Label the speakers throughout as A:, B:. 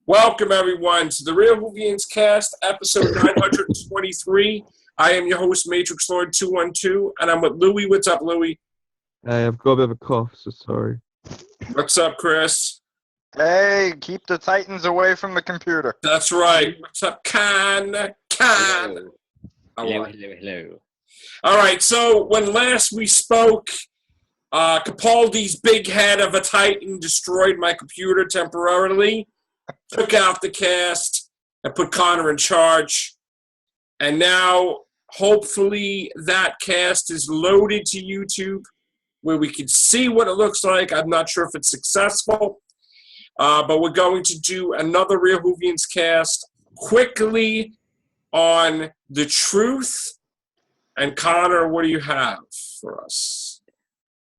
A: Welcome, everyone, to the Real Whovians cast, episode 923. I am your host, Matrix Lord 212, and I'm with Louie. What's up, Louie?
B: Hey, I've got a bit of a cough, so sorry.
A: What's up, Chris?
C: Hey, keep the Titans away from the computer.
A: That's right. What's up, Khan?
D: Hello.
A: All
D: Hello,
A: right.
D: hello.
A: All right, so when last we spoke, Capaldi's big head of a Titan destroyed my computer temporarily, took out the cast, and put Connor in charge. And now, hopefully, that cast is loaded to YouTube where we can see what it looks like. I'm not sure if it's successful, but we're going to do another Real Whovians cast quickly on the truth. And Connor, what do you have for us?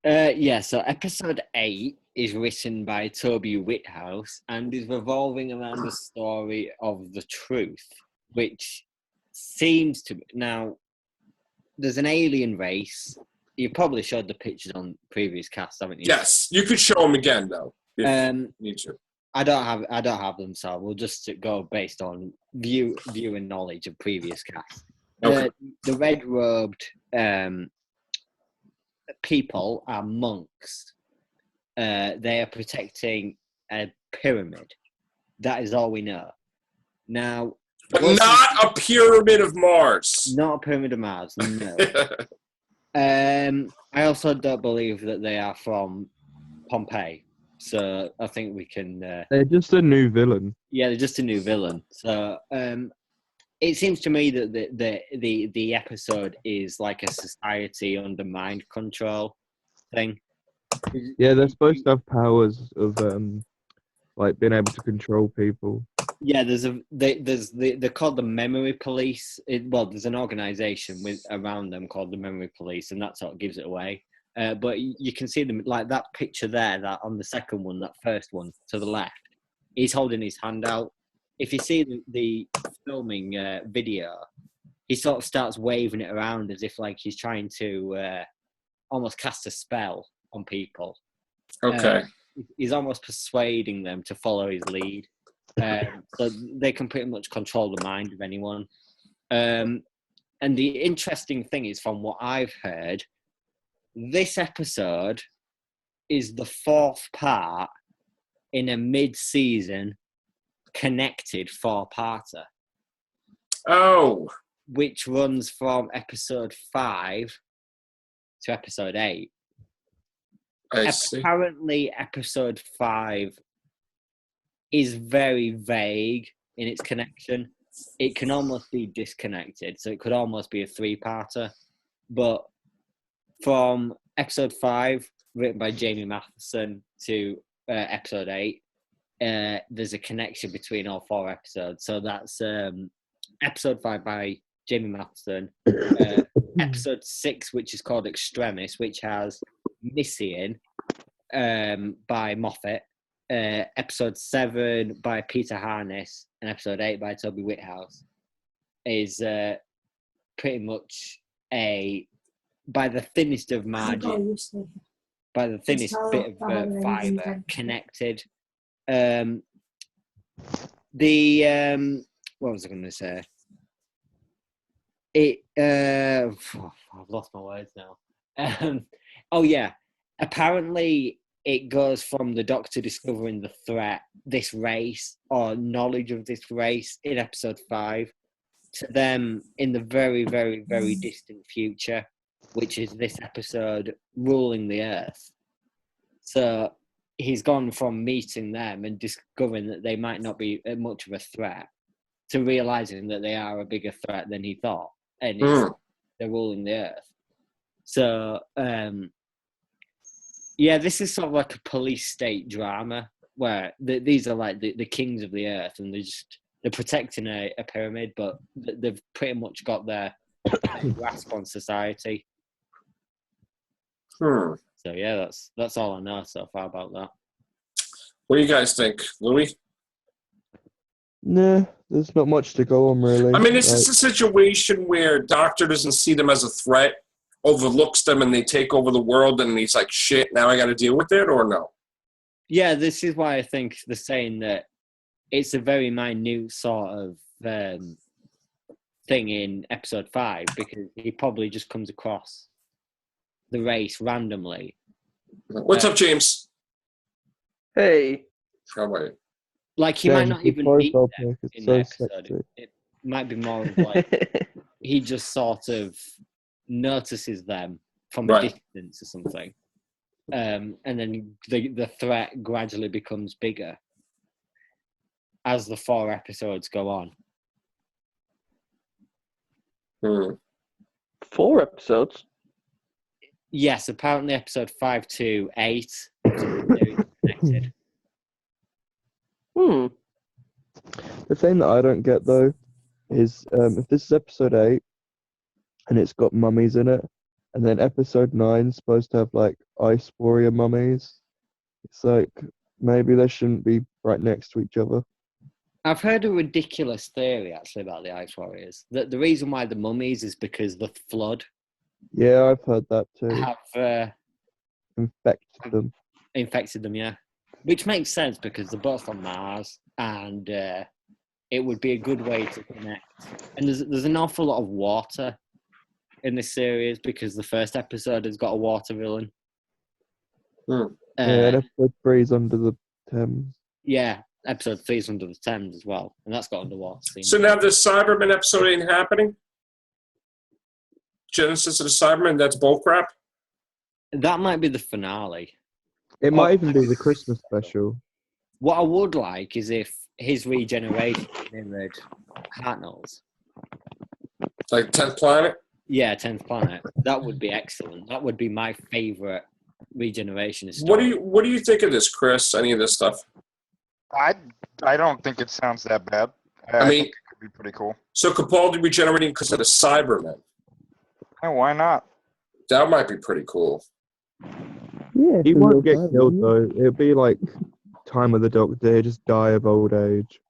D: So episode 8 is written by Toby Whithouse and is revolving around the story of the truth, which seems to... Now, there's an alien race. You probably showed the pictures on previous casts, haven't you?
A: Yes, you could show them again, though, if
D: Um,
A: you need to.
D: I don't have them, so we'll just go based on view and knowledge of previous casts.
A: Okay.
D: The red-robed people are monks. They are protecting a pyramid. That is all we know. Now,
A: But not a pyramid of Mars.
D: not a pyramid of Mars. No. I also don't believe that they are from Pompeii. So I think we can.
B: They're just a new villain.
D: Yeah, they're just a new villain. So it seems to me that the episode is like a society under mind control thing.
B: Yeah, they're supposed to have powers of like being able to control people.
D: Yeah, they're called the Memory Police. There's an organization around them called the Memory Police, and that sort of gives it away. But you can see them like that picture there, that on the second one, that first one to the left. He's holding his hand out. If you see the filming video, he sort of starts waving it around as if like he's trying to almost cast a spell on people.
A: Okay.
D: He's almost persuading them to follow his lead. So they can pretty much control the mind of anyone. And the interesting thing is, from what I've heard, this episode is the fourth part in a mid-season connected four-parter.
A: Oh.
D: Which runs from episode 5 to episode 8.
A: I see.
D: Apparently, episode 5 is very vague in its connection. It can almost be disconnected, so it could almost be a 3-parter. But from episode 5, written by Jamie Matheson, to episode 8, there's a connection between all 4 episodes. So that's episode 5 by Jamie Matheson, episode 6, which is called Extremis, which has Missy by Moffat, episode 7 by Peter Harness, and episode 8 by Toby Whithouse, is pretty much by the thinnest of margins, by the thinnest bit of fibre, connected. What was I going to say? I've lost my words now. Oh yeah, apparently it goes from the Doctor discovering the threat, this race, or knowledge of this race in episode 5, to them in the very, very, very distant future, which is this episode, ruling the Earth. So he's gone from meeting them and discovering that they might not be much of a threat to realizing that they are a bigger threat than he thought. And they're ruling the Earth. So, this is sort of like a police state drama where these are like the kings of the Earth, and they're protecting a pyramid, but they've pretty much got their grasp on society. So yeah, that's all I know so far about that.
A: What do you guys think, Louie?
B: Nah, there's not much to go on, really.
A: I mean, is this a situation where Doctor doesn't see them as a threat, overlooks them, and they take over the world, and he's like, shit, now I got to deal with it, or no?
D: Yeah, this is why I think they're saying that it's a very minute sort of thing in episode 5 because he probably just comes across the race randomly.
A: What's up, James?
E: Hey.
A: How are you?
D: Like he might not even meet them in the episode.
B: Sexy.
D: It might be more of like he just sort of notices them from a distance or something. And then the threat gradually becomes bigger as the 4 episodes go on.
E: 4 episodes?
D: Yes, apparently episode 5 to 8 is connected.
B: The thing that I don't get though is if this is episode 8 and it's got mummies in it, and then episode 9 is supposed to have like ice warrior mummies, it's like maybe they shouldn't be right next to each other.
D: I've heard a ridiculous theory actually about the Ice Warriors. That the reason why the mummies is because the flood
B: Yeah, I've heard that too.
D: have
B: Infected them.
D: yeah. Which makes sense because they're both on Mars, and it would be a good way to connect. And there's an awful lot of water in this series because the first episode has got a water villain.
B: Yeah, and episode 3 is under the Thames.
D: Yeah, episode 3 is under the Thames as well, and that's got underwater scenes.
A: So now the Cyberman episode ain't happening? Genesis of the Cyberman, that's bullcrap?
D: That might be the finale.
B: It might even be the Christmas special.
D: What I would like is if his regeneration mirrored Hartnell's.
A: Like 10th Planet?
D: Yeah, 10th Planet. That would be excellent. That would be my favourite regeneration story.
A: What do you think of this, Chris? Any of this stuff?
C: I don't think it sounds that bad.
A: I mean,
C: think it could be pretty cool.
A: So Capaldi regenerating because of the Cybermen.
C: Yeah, why not?
A: That might be pretty cool.
B: Yeah, he won't get killed though. It'll be like Time of the Doctor. He'll just die of old age.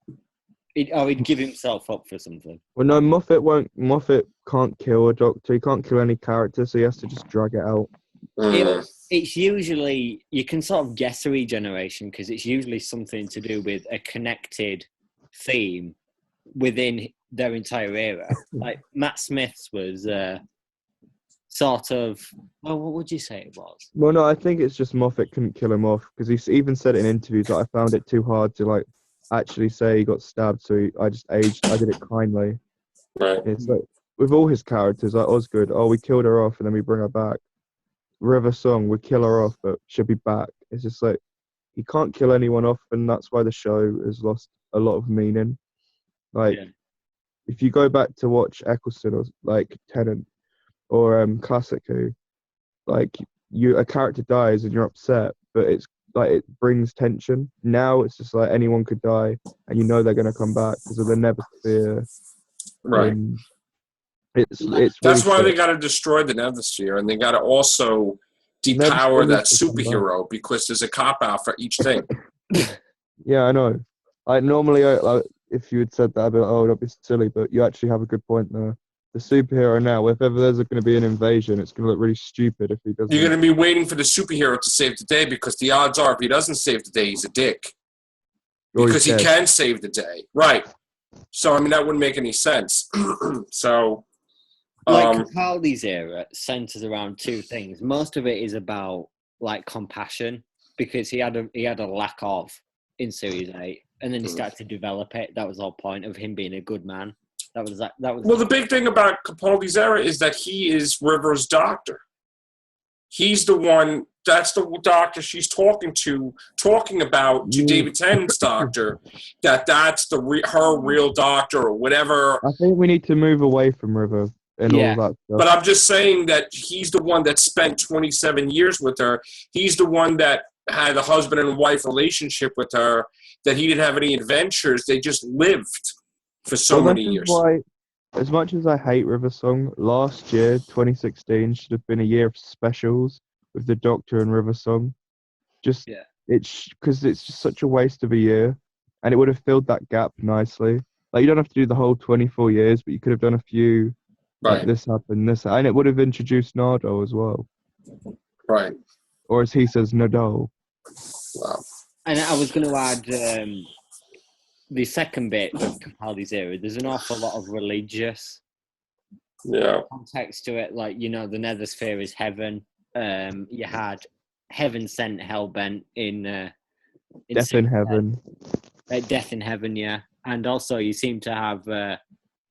D: He'd give himself up for something.
B: Well, no, Moffat can't kill a Doctor. He can't kill any character, so he has to just drag it out.
D: It's usually, you can sort of guess a regeneration because it's usually something to do with a connected theme within their entire era. Like Matt Smith's was sort of, well, what would you say it was?
B: Well, no, I think it's just Moffat couldn't kill him off because he even said it in interviews that I found it too hard to like actually say he got stabbed, so I just aged. I did it kindly.
A: Right.
B: It's like with all his characters, like Osgood. Oh, we killed her off and then we bring her back. River Song, we kill her off, but she'll be back. It's just like he can't kill anyone off, and that's why the show has lost a lot of meaning. Like, if you go back to watch Eccleston or like Tennant or Classic Who, like a character dies and you're upset, but it's like it brings tension. Now it's just like anyone could die, and you know they're gonna come back because of the Neversphere.
A: Right.
B: It's
A: That's
B: really
A: why they got to destroy the Neversphere, and they got to also depower that superhero because there's a cop out for each thing.
B: Yeah, I know. Normally, if you had said that, I'd be like, oh, that'd be silly, but you actually have a good point there. The superhero now, if ever there's going to be an invasion, it's going to look really stupid if he doesn't.
A: You're going to be waiting for the superhero to save the day because the odds are if he doesn't save the day, he's a dick. Because he can save the day. Right. So, I mean, that wouldn't make any sense. So...
D: Like Capaldi's era centers around 2 things. Most of it is about like compassion because he had a lack of in Series 8, and then he started to develop it. That was the whole point of him being a good man. That was. Well,
A: the big thing about Capaldi's era is that he is River's doctor. He's the one. That's the doctor she's talking about to David Tennant's doctor. That's her real doctor or whatever.
B: I think we need to move away from River. And all that stuff.
A: But I'm just saying that he's the one that spent 27 years with her. He's the one that had a husband and wife relationship with her, that he didn't have any adventures. They just lived for so many years.
B: Why, as much as I hate River Song, last year, 2016, should have been a year of specials with the Doctor and River Song. It's because it's just such a waste of a year, and it would have filled that gap nicely. Like, you don't have to do the whole 24 years, but you could have done a few.
A: Right.
B: Like this happened, and it would have introduced Nardo as well.
A: Right.
B: Or as he says, Nadal.
A: Wow.
D: And I was going to add the second bit of Capaldi's era, there's an awful lot of religious context to it. Like, you know, the nether sphere is heaven. You had heaven sent hellbent in
B: Death in Heaven.
D: Death in Heaven, yeah. And also you seem to have,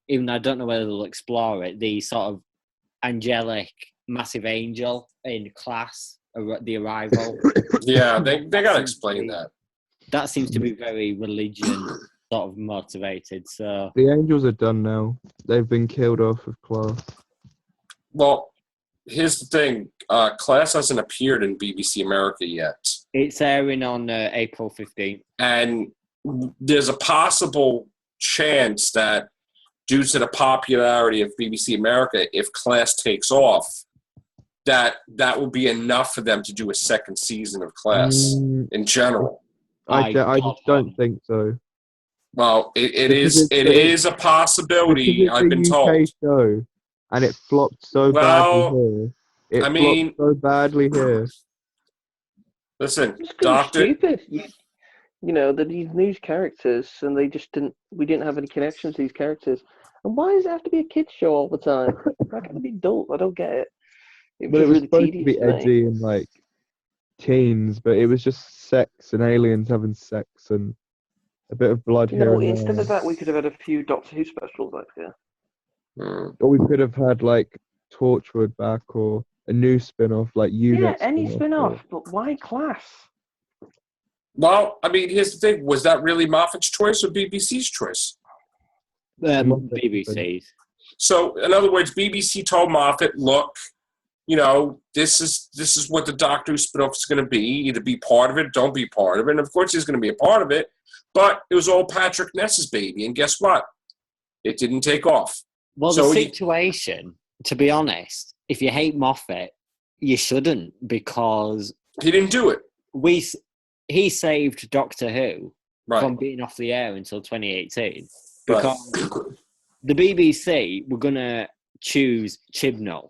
D: even though I don't know whether they'll explore it, the sort of angelic massive angel in Class, the arrival.
A: Yeah, they got to explain that.
D: That seems to be very religion sort of motivated. So
B: The Angels are done now. They've been killed off of Class.
A: Well, here's the thing. Class hasn't appeared in BBC America yet.
D: it's airing on April 15th.
A: And there's a possible chance that due to the popularity of BBC America, if Class takes off, that will be enough for them to do a second season of Class in general.
B: I just don't think so.
A: Well, it is a possibility. I've been told.
B: Show, and it flopped so badly here. Flopped so badly here.
A: Listen,
E: It's
A: Doctor.
E: stupid. You know, that these new characters, and we didn't have any connection to these characters. And why does it have to be a kids show all the time? Why can't it be adult? I don't get it.
B: It was
E: really
B: supposed to be edgy and like teens, but it was just sex and aliens having sex and a bit of blood here and there.
E: Instead of that, we could have had a few Doctor Who specials like here.
B: Or we could have had like Torchwood back or a new spin-off like
E: Yeah, any spin-off, but why Class?
A: Well, I mean, here's the thing. Was that really Moffat's choice or BBC's choice?
D: BBC's.
A: So, in other words, BBC told Moffat, look, you know, this is what the Doctor Who spin-off is going to be. Either be part of it, don't be part of it. And, of course, he's going to be a part of it. But it was all Patrick Ness's baby. And guess what? It didn't take off.
D: Well, the situation, to be honest, if you hate Moffat, you shouldn't, because
A: he didn't do it.
D: He saved Doctor Who from being off the air until 2018 because the BBC were going to choose Chibnall,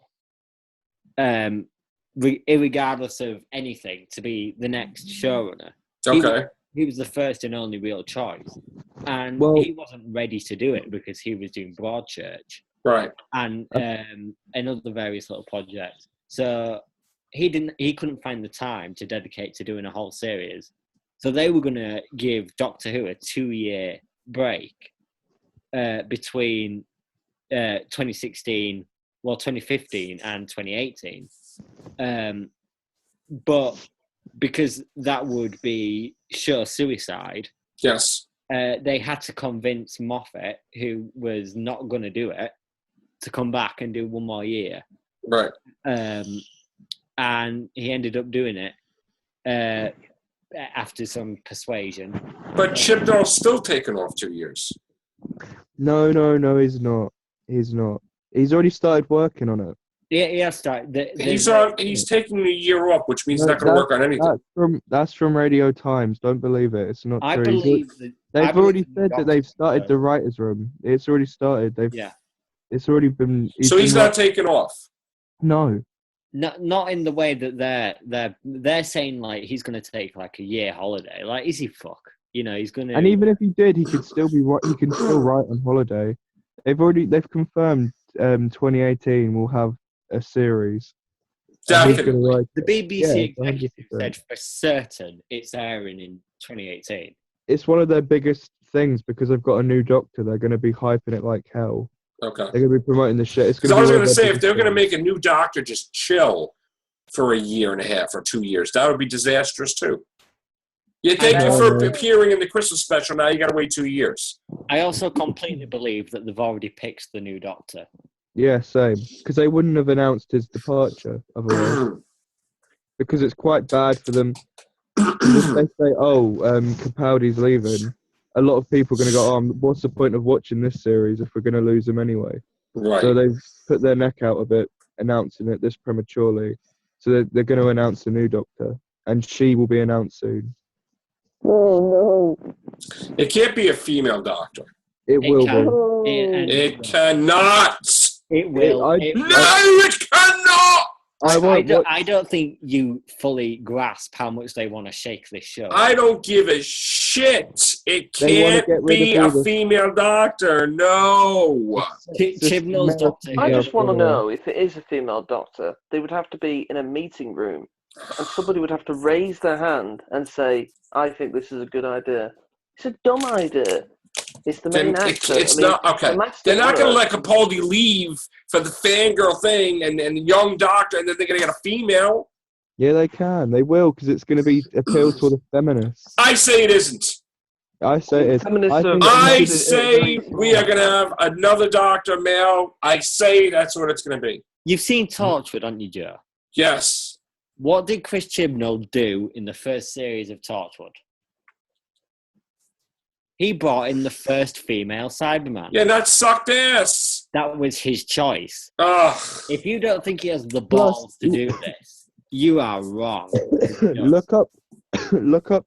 D: irregardless of anything, to be the next showrunner.
A: Okay.
D: He was the first and only real choice. And he wasn't ready to do it because he was doing Broadchurch.
A: Right.
D: And other various little projects. So he couldn't find the time to dedicate to doing a whole series. So they were going to give Doctor Who a 2-year break between 2015 and 2018. But because that would be sure suicide.
A: Yes.
D: They had to convince Moffat, who was not going to do it, to come back and do one more year.
A: Right.
D: And he ended up doing it after some persuasion.
A: But Chibnall's still taken off 2 years.
B: No, he's not. He's not. He's already started working on it.
D: Yeah, he has started.
A: He's taking a year off, which means he's not going to work on anything.
B: That's from Radio Times. Don't believe it. It's not true. They've already said that they've started the writers' room. It's already started. It's already been.
A: So he's not taking off.
B: No.
D: Not in the way that they're saying like he's going to take like a year holiday. Like, is he fuck? You know, he's going to.
B: And even if he did, he could still be. He can still write on holiday. They've confirmed 2018 will have a series.
A: Definitely.
D: The BBC executive said for certain it's airing in 2018.
B: It's one of their biggest things because they've got a new Doctor. They're going to be hyping it like hell.
A: Okay.
B: They're going to be promoting the shit.
A: Because I was going to say, if they're going to make a new Doctor just chill for a year and a half or 2 years, that would be disastrous too. Yeah, thank you for appearing in the Christmas special. Now you got to wait 2 years.
D: I also completely believe that they've already picked the new Doctor.
B: Yeah, same. Because they wouldn't have announced his departure otherwise. Because it's quite bad for them. If they say, Capaldi's leaving, a lot of people are going to go, what's the point of watching this series if we're going to lose him anyway?
A: Right.
B: So they've put their neck out a bit, announcing it this prematurely. So they're going to announce the new Doctor. And she will be announced soon.
E: Oh, no.
A: It can't be a female Doctor.
B: It will be.
A: It cannot.
D: It will.
A: No, it cannot!
D: I don't think you fully grasp how much they want to shake this show.
A: I don't give a shit. It
B: They wanna
A: can't
B: get rid
A: be
B: of
A: a
B: all the-
A: female doctor. No.
D: Chibnall's doctor.
E: I just want to
B: Yeah.
E: know if it is a female doctor, they would have to be in a meeting room, and somebody would have to raise their hand and say, "I think this is a good idea." It's a dumb idea. It's the main
A: Then
E: actor.
A: it's not okay.
E: the master
A: They're not going to let
E: works.
A: Capaldi leave for the fangirl thing and the young doctor, and then they're going to get a female.
B: Yeah, they can. They will, because it's going to be appeal to the feminists.
A: I say it isn't.
B: I say it is.
E: Feminists
B: I
E: are-
B: think
A: I
E: it's- it's
A: say
E: very
A: we are going to have another doctor male. I say that's what it's going to be.
D: You've seen Torchwood, haven't you, Joe?
A: Yes.
D: What did Chris Chibnall do in the first series of Torchwood? He brought in the first female Cyberman.
A: Yeah, that sucked ass.
D: That was his choice.
A: Ugh.
D: If you don't think he has the balls to do this, you are wrong.
B: look up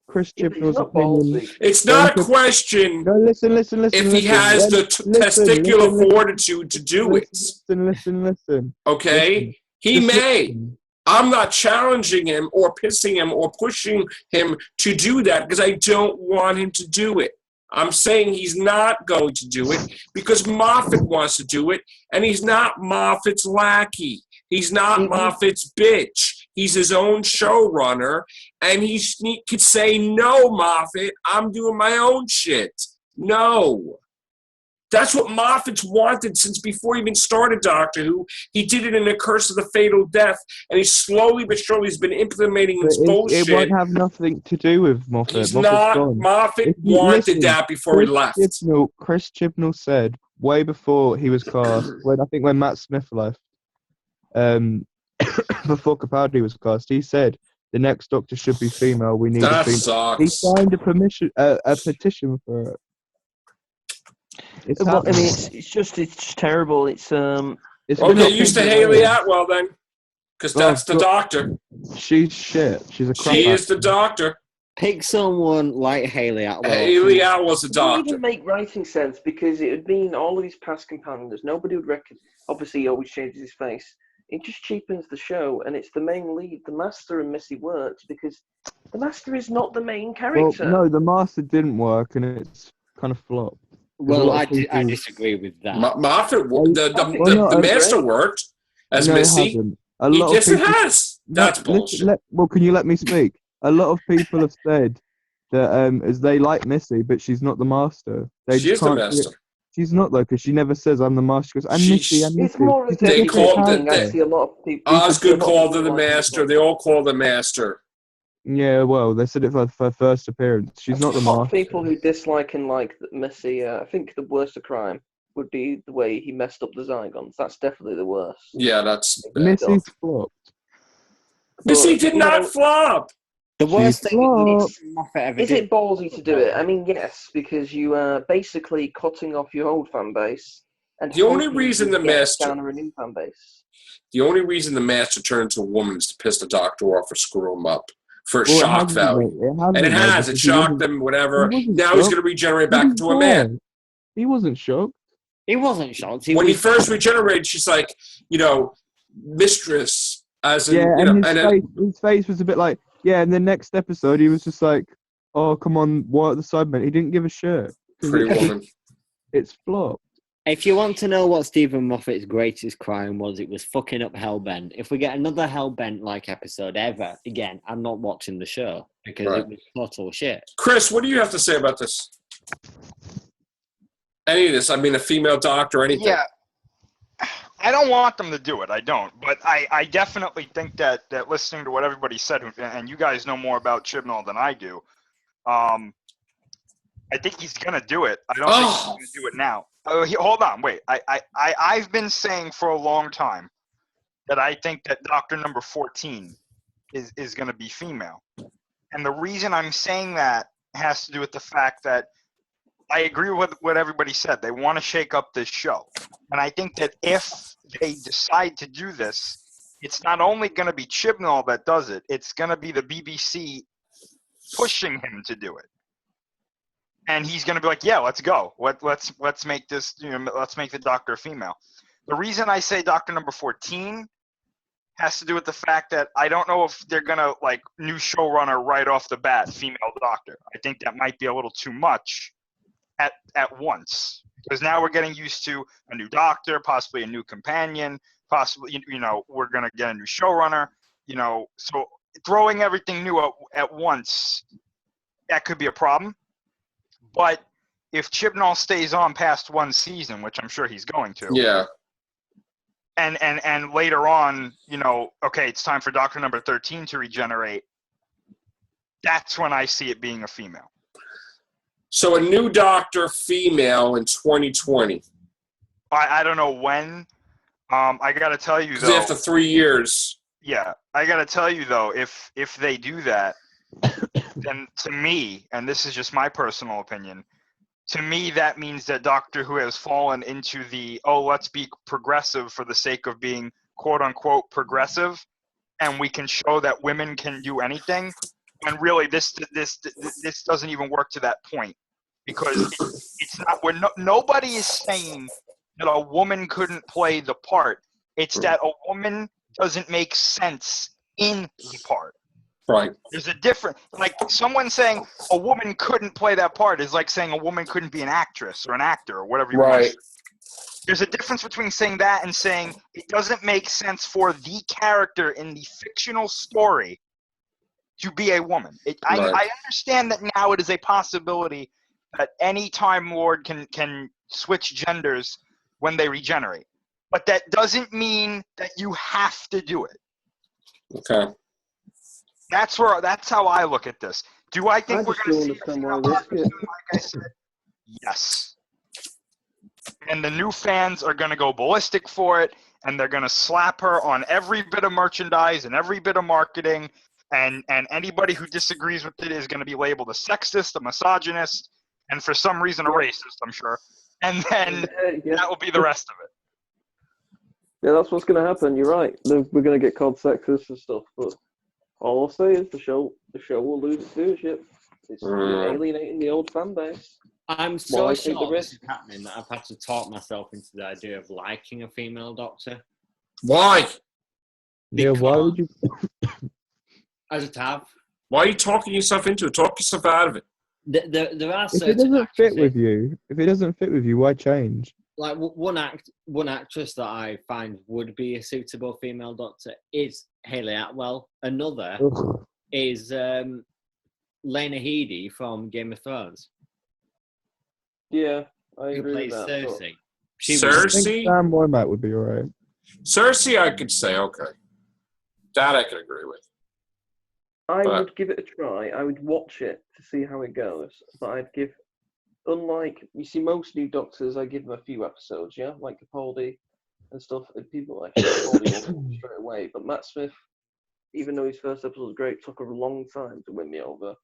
B: Chris
E: Yeah, but he's
B: Chibnall's
E: not
B: opinion.
E: ballsy.
A: It's not a question
B: No, listen.
A: if he
B: listen.
A: has the testicular
B: listen.
A: fortitude to do it.
B: Listen.
A: Okay?
B: Listen.
A: He
B: Just
A: may.
B: listen.
A: I'm not challenging him or pissing him or pushing him to do that because I don't want him to do it. I'm saying he's not going to do it because Moffat wants to do it, and he's not Moffat's lackey. He's not Moffat's bitch. He's his own showrunner, and he could say, no, Moffat, I'm doing my own shit. No. That's what Moffat's wanted since before he even started Doctor Who. He did it in The Curse of the Fatal Death, and he slowly but surely has been implementing this bullshit.
B: It won't have nothing to do with Moffat.
A: He's
B: Moffat's
A: not.
B: gone.
A: Moffat
B: If you
A: wanted
B: listen,
A: that before he left.
B: Chris Chibnall said way before he was cast, when Matt Smith left, before Capaldi was cast, he said the next Doctor should be female. We need a
A: That
B: female. He
A: sucks.
B: signed a petition for it. It's
E: Well, I mean,
B: happening.
E: it's terrible. It's
B: It's
A: Well,
B: been
A: get used to
B: happening.
A: Haley Atwell then, because that's the
B: God.
A: Doctor.
B: She's shit. She's a crap.
A: She is the Doctor.
D: Pick someone like Haley Atwell.
A: Haley Atwell's the
E: It wouldn't
A: Doctor.
E: even make writing sense because it would mean all of these past companions. Nobody would reckon. Obviously, he always changes his face. It just cheapens the show, and it's the main lead. The Master and Missy works because the Master is not the main
B: Well,
E: character.
B: no, the Master didn't work, and it's kind of flopped.
D: Well,
B: There's
D: I
B: a lot of people-
D: disagree with that.
A: Moffat, the
B: Well, no,
A: Master worked as
B: No, it
A: Missy.
B: hasn't. A lot of
A: Yes, it
B: people-
A: has. That's
B: No,
A: bullshit.
B: well, can you let me speak? A lot of people have said that as they like Missy, but she's not the Master. They
A: She
B: just
A: is the
B: can't see it.
A: Master.
B: She's not though, because she never says I'm the Master. She goes, I'm Missy. I'm Missy.
E: It's more of a
B: She's never
A: They
E: different
A: call-
E: thing.
A: they-
E: I see a lot of people.
A: Osgood
E: a lot of
A: called her
E: people
A: the
E: like it.
A: Master. They all call the Master.
B: Yeah, well, they said it for her first appearance. She's not the
E: A lot of
B: Master.
E: people who dislike and like Missy. I think the worst of crime would be the way he messed up the Zygons. That's definitely the worst.
A: Yeah, that's bad.
B: Missy's flopped.
A: Missy
E: But,
A: did
E: you
A: not
E: know,
A: flop.
D: The worst
B: She's
D: thing
B: flopped.
D: Moffat ever
E: Is
D: did.
E: it ballsy to do it? I mean, yes, because you are basically cutting off your old fan base. And
A: The only
E: hoping
A: reason
E: you
A: the
E: get
A: Master-
E: garner a new fan base.
A: The only reason the Master turned into a woman is to piss the Doctor off or screw him up for
B: Well, it
A: shock
B: hasn't,
A: value.
B: mate. It hasn't,
A: And it
B: though,
A: has. It
B: because he
A: shocked
B: wasn't-
A: them, whatever.
B: he wasn't
A: Now he's
B: shocked.
A: going to regenerate
B: He
A: back
B: was
A: into a man.
B: there. He wasn't shocked.
D: He wasn't shocked.
A: When he
D: was-
A: first regenerated, she's like, mistress, as in,
B: Yeah,
A: you know,
B: and his face was a bit like, yeah, and the next episode he was just like, oh, come on, what are the Cybermen? He didn't give a shit. 'Cause
A: Pretty
B: it's,
A: Woman.
B: it's flopped.
D: If you want to know what Stephen Moffat's greatest crime was, it was fucking up Hellbent. If we get another Hellbent-like episode ever, again, I'm not watching the show because
A: Right.
D: it was total shit.
A: Chris, what do you have to say about this? Any of this? I mean, a female Doctor or anything?
C: Yeah. I don't want them to do it. I don't. But I definitely think that listening to what everybody said, and you guys know more about Chibnall than I do, I think he's going to do it. I don't think he's going to do it now. Hold on. Wait. I've been saying for a long time that I think that Doctor number 14 is going to be female. And the reason I'm saying that has to do with the fact that I agree with what everybody said. They want to shake up this show. And I think that if they decide to do this, it's not only going to be Chibnall that does it, it's going to be the BBC pushing him to do it. And he's going to be like, yeah, let's go. Let's make this, let's make the Doctor female. The reason I say Doctor number 14 has to do with the fact that I don't know if they're gonna like new showrunner right off the bat, female doctor. I think that might be a little too much at once, because now we're getting used to a new doctor, possibly a new companion, possibly we're gonna get a new showrunner. So throwing everything new at once, that could be a problem. But if Chibnall stays on past one season, which I'm sure he's going to,
A: Yeah.
C: and later on, okay, it's time for Doctor Number 13 to regenerate, that's when I see it being a female.
A: So a new Doctor female in 2020.
C: I don't know when. I got to tell you,
A: 'Cause
C: though.
A: after 3 years.
C: Yeah, I got to tell you, though, if they do that, then to me, and this is just my personal opinion, to me that means that Doctor Who has fallen into the, let's be progressive for the sake of being quote-unquote progressive, and we can show that women can do anything. And really, this doesn't even work to that point, because it's not. Nobody is saying that a woman couldn't play the part. It's that a woman doesn't make sense in the part.
A: Right.
C: There's a difference. Like someone saying a woman couldn't play that part is like saying a woman couldn't be an actress or an actor or whatever you want.
A: Right.
C: There's a difference between saying that and saying it doesn't make sense for the character in the fictional story to be a woman. I understand that now it is a possibility that any Time Lord can switch genders when they regenerate. But that doesn't mean that you have to do it.
A: Okay.
C: That's how I look at this. Do I think we're going to see
E: understand why risk it.
C: like I said? Yes. And the new fans are going to go ballistic for it, and they're going to slap her on every bit of merchandise and every bit of marketing, and anybody who disagrees with it is going to be labeled a sexist, a misogynist, and for some reason a racist, I'm sure. And then that will be the rest of it.
E: Yeah, that's what's going to happen. You're right. We're going to get called sexist and stuff, but all I'll say is the show will lose its viewership. It's alienating the old fan base.
D: I'm so
E: Why
D: sure
E: take the
D: this is
E: risk?
D: happening that I've had to talk myself into the idea of liking a female doctor.
A: Why?
B: Yeah, why would you?
D: I just have.
A: Why are you talking yourself into it? Talk yourself out of it.
D: There are
B: If it
D: certain
B: doesn't fit with
D: actresses-
B: you, why change?
D: Like one actress that I find would be a suitable female doctor is Hayley Atwell. Another
B: Ugh.
D: is Lena Headey from Game of Thrones,
E: Yeah, I
D: who
E: agree with
D: plays
E: that. but-
D: Cersei. She was-
B: I
A: Cersei?
B: think Sam Womack would be alright.
A: Cersei, I could say, okay. That I could agree with.
E: I
A: But-
E: would give it a try. I would watch it to see how it goes. But I'd give, unlike, you see, most new doctors, I give them a few episodes, yeah? Like Capaldi and stuff. And people like Capaldi won't straight away. But Matt Smith, even though his first episode was great, took a long time to win me over.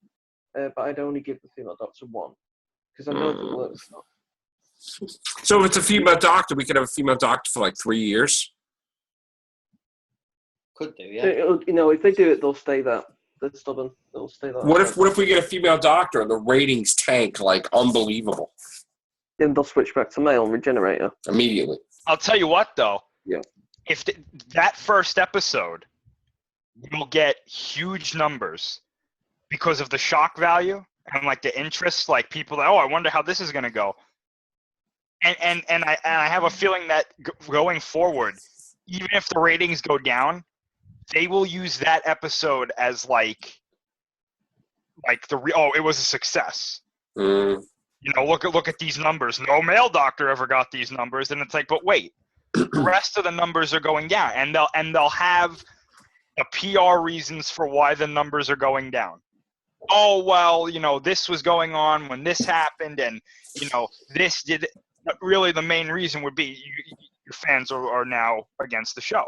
E: But I'd only give the female doctor one. Because I know if it works.
A: So if it's a female doctor, we could have a female doctor for like 3 years.
D: could do, yeah.
E: If they do it, they'll stay that. They're stubborn. They'll stay that.
A: What if we get a female doctor and the ratings tank like unbelievable
E: Then they'll switch back to male and regenerate her.
A: immediately?
C: I'll tell you what, though.
E: Yeah.
C: If that first episode will get huge numbers because of the shock value and like the interest, like people, I wonder how this is going to go. And I have a feeling that going forward, even if the ratings go down, they will use that episode as like it was a success.
A: Mm.
C: Look at these numbers. No male doctor ever got these numbers, and it's like, but wait, the rest of the numbers are going down, and they'll have a PR reasons for why the numbers are going down. Oh well, this was going on when this happened, and this did. But really, the main reason would be your fans are now against the show.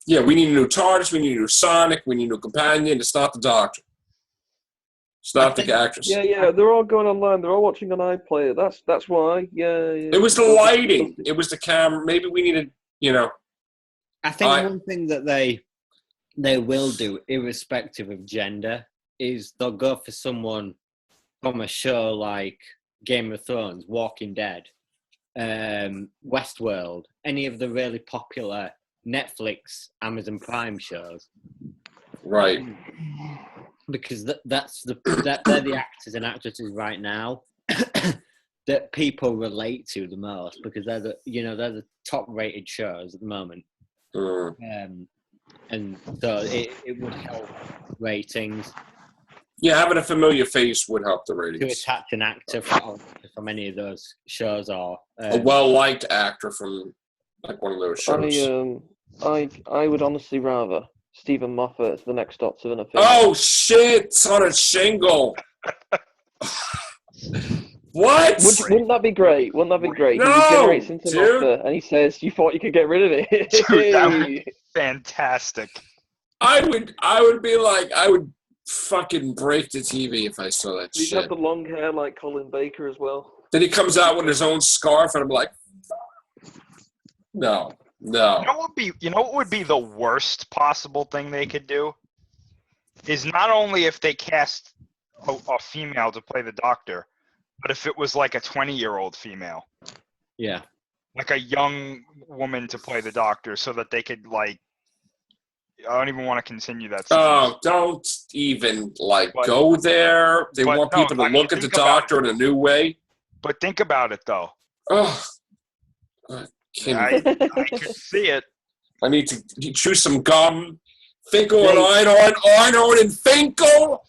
A: Yeah, we need a new TARDIS, we need a new Sonic, we need a new companion. It's not the doctor. It's not the actress.
E: Yeah, they're all going online. They're all watching on iPlayer. That's why. Yeah.
A: It was the lighting. It was the camera. Maybe we needed,
D: I think one thing that they will do, irrespective of gender, is they'll go for someone from a show like Game of Thrones, Walking Dead, Westworld, any of the really popular Netflix, Amazon Prime shows.
A: Right.
D: Because they're the actors and actresses right now that people relate to the most, because they're the top rated shows at the moment. And so it would help ratings.
A: Yeah, having a familiar face would help the
D: To
A: ratings.
D: attach an actor from any of those shows, or
A: A well-liked actor from like one of those shows.
E: I would honestly rather Stephen Moffat as the next Doctor than a film.
A: Oh shit! On a shingle. What?
E: Wouldn't that be great? Wouldn't that be great?
A: No,
E: he regenerates into
A: dude.
E: Moffat, and he says, "You thought you could get rid of it."
C: Dude, that would be fantastic.
A: I would be like, I would fucking break the TV if I saw that
E: He'd
A: shit.
E: have the long hair like Colin Baker as well.
A: Then he comes out with his own scarf, and I'm like, no.
C: You know what would be the worst possible thing they could do? Is not only if they cast a female to play the Doctor, but if it was like a 20-year-old female.
D: Yeah.
C: Like a young woman to play the Doctor, so that they could, like, I don't even want to continue that series.
A: Oh, don't even go there. They want people to look at the Doctor in a new way.
C: But think about it, though.
A: Oh,
C: I could see it.
A: I need to chew some gum. Finkel and Einhorn and Finkel.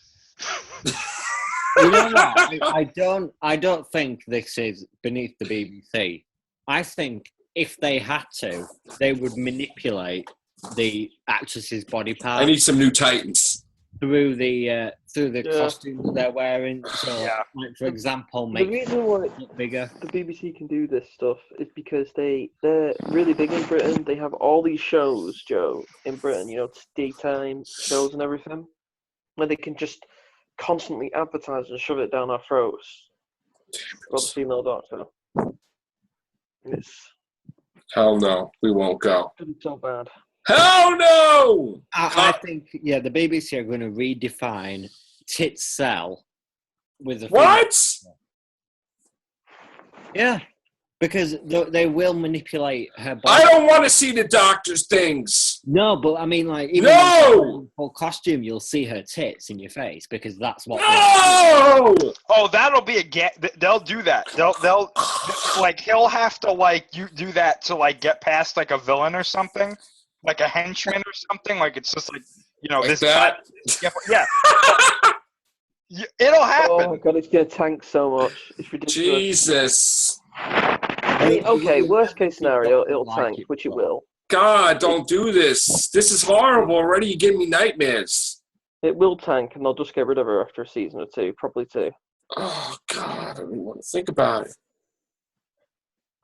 D: You know what? I don't think this is beneath the BBC. I think if they had to, they would manipulate the actress's body part.
A: I need some new Titans
D: through the costumes they're wearing. So, like, for example, make
E: the reason why
D: it bigger.
E: The BBC can do this stuff is because they're really big in Britain. They have all these shows, Joe, in Britain. You know, daytime shows and everything, where they can just constantly advertise and shove it down our throats. Got the female Doctor. It's
A: hell no, we won't go.
E: It's so bad.
A: Hell no!
D: I think, the BBC are going to redefine tits sell with a
A: what?
D: Yeah, because they will manipulate her body.
A: I don't want to see the Doctor's things.
D: No, but I mean, like, even in full costume, you'll see her tits in your face, because that's what.
A: No!
C: Oh, that'll be they'll do that. They'll like, he'll have to, like, you do that to, like, get past, like, a villain or something. Like a henchman or something, like, it's just like, like this
A: that?
C: Yeah. It'll happen.
E: Oh my god, it's gonna tank so much. It's ridiculous.
A: Jesus.
E: I mean, okay, worst case scenario, it'll tank, which it will.
A: God, don't do this. This is horrible already. You give me nightmares.
E: It will tank, and they'll just get rid of her after a season or two, probably two.
A: Oh God, I don't even want to think about it.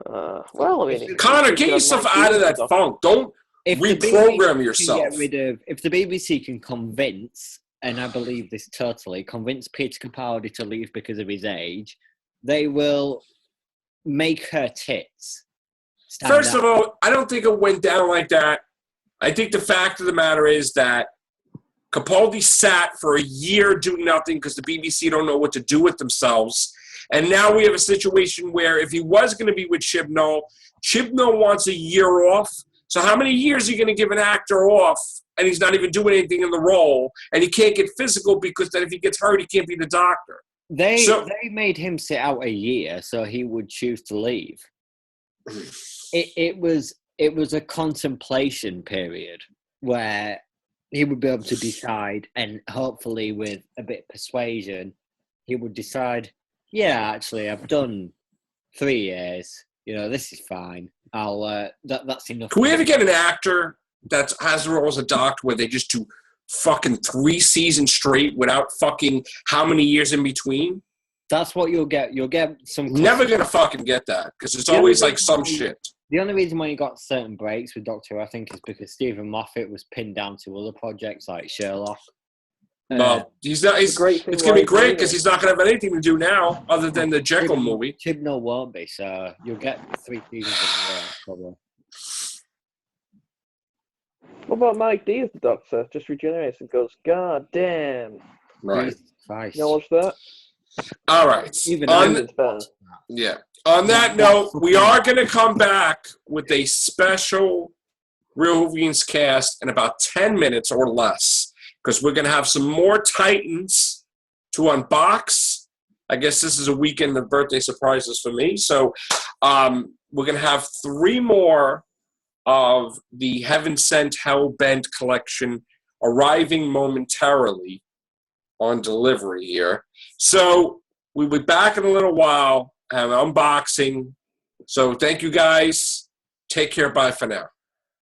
E: Well, I mean,
A: Connor, get yourself out of that funk. Don't reprogram yourself.
D: If the BBC can convince, and I believe this totally, convince Peter Capaldi to leave because of his age, they will make her tits stand
A: First
D: out.
A: of all, I don't think it went down like that. I think the fact of the matter is that Capaldi sat for a year doing nothing because the BBC don't know what to do with themselves. And now we have a situation where if he was going to be with Chibnall wants a year off. So how many years are you going to give an actor off and he's not even doing anything in the role, and he can't get physical because then if he gets hurt, he can't be the Doctor.
D: They made him sit out a year so he would choose to leave. It was a contemplation period where he would be able to decide, and hopefully with a bit of persuasion, he would decide, yeah, actually, I've done 3 years. This is fine. That's enough.
A: Can we ever get an actor that has a role as a Doctor where they just do fucking 3 seasons straight without fucking how many years in between?
D: That's what you'll get. You'll get some.
A: Never gonna fucking get that because it's always like some shit.
D: The only reason why you got certain breaks with Doctor Who, I think, is because Stephen Moffat was pinned down to other projects like Sherlock.
A: No, he's not. It's going to be great because he's not going to have anything to do now other than the Jekyll movie.
D: Chibnall won't be, so you'll get 3 seasons in a row, probably.
E: What about Mike D as the Doctor? Just regenerates and goes, God damn.
A: Right.
D: Christ.
E: You know what's that?
A: All right. On that note, we are going to come back with a special Real Whovians cast in about 10 minutes or less, because we're going to have some more Titans to unbox. I guess this is a weekend of birthday surprises for me. So we're going to have 3 more of the Heaven Sent, Hell Bent collection arriving momentarily on delivery here. So we'll be back in a little while, have an unboxing. So thank you guys. Take care. Bye for now.